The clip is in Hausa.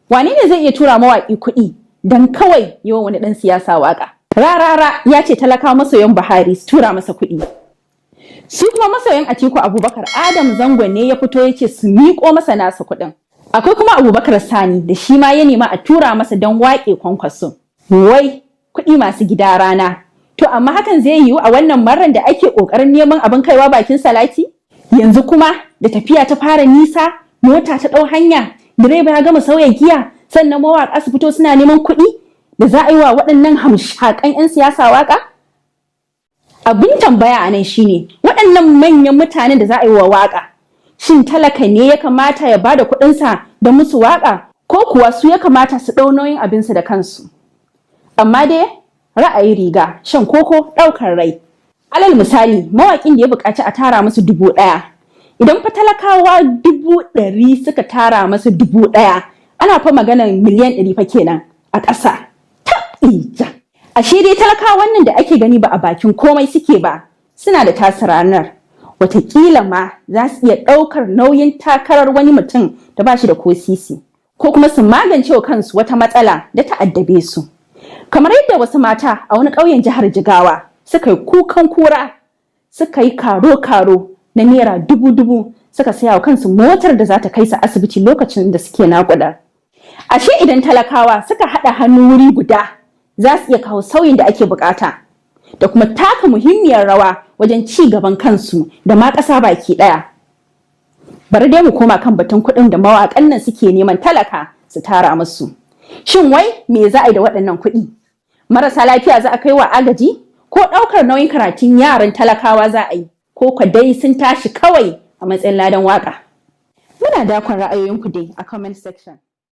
Wane ne zai iya tura mawaƙi kuɗi don kawai yi wa wani ɗan siyasa waƙa? Rarara ya ce talakawa masoyan Buhari su tura masa kuɗi. Su kuma masoyan Atiku Abubakar Adam Zango ne ya fito ya ce su miƙo masa nasa kuɗin. Akwai kuma Abubakar Sani da shi ma ya nema a tura masa don waƙe Kwankwaso. Wai kuɗi masu gida rana. To amma hakan zai yiwu a wannan marar da ake ƙoƙarin neman abin kaiwa bakin salati? Yanzu kuma da tafiya ta fara nisa, mota ta ɗau hanya, direba ya gama sauya giya, sannan mawaƙa su fito suna neman kuɗi da za a yi wa waɗannan hamshaƙan 'yan siyasa waƙa? Abin tambaya a nan shine waɗannan manyan mutanen da za a yi wa waƙa, shin talaka ne ya kamata ya bada kuɗinsa da musu waƙa ko kuwa su ya kamata su ɗau nauyin abinsu da kansu? Amma dai ra'ayi riga, shan koko ɗaukar rai. Alal misali, mawaƙin da ya buƙaci a tara musu 1,000. Idan fa talakawa 100,000 suka tara masa 1,000, ana fa maganar miliyan 100 fa kenan a ƙasa. Taɓija! Ashe dai talakawan nan da ake gani ba a bakin komai suke ba, suna da tasu ranar. Wataƙila ma za su iya ɗaukar nauyin takarar wani mutum da ba shi da ko sisi, ko kuma su magance wa kansu wata matsala da ta addabe su. Kamar yadda wasu mata a wani ƙauyen jihar Jigawa suka yi kukan kura, suka yi karo-karo na naira dubu-dubu suka saya wa kansu motar da za ta kai su asibiti lokacin da suke naƙuda. Ashe idan talakawa suka haɗa hannu wuri guda za su iya kawo sauyin da ake buƙata da kuma taka muhimmiyar rawa wajen ci gaban kansu da ma ƙasa baki ɗaya. Bari dai mu koma kan batun kuɗin da mawaƙan nan suke neman talaka su tara musu. Shin wai me za a yi da waɗannan kuɗi? Marasa lafiya za a kai wa agaji? Ko ɗaukar nauyin karatun yaran talakawa za a yi? Ko dai sun tashi kawai a matsayin ladan waƙa? Muna dakon ra'ayoyinku dai a comment section.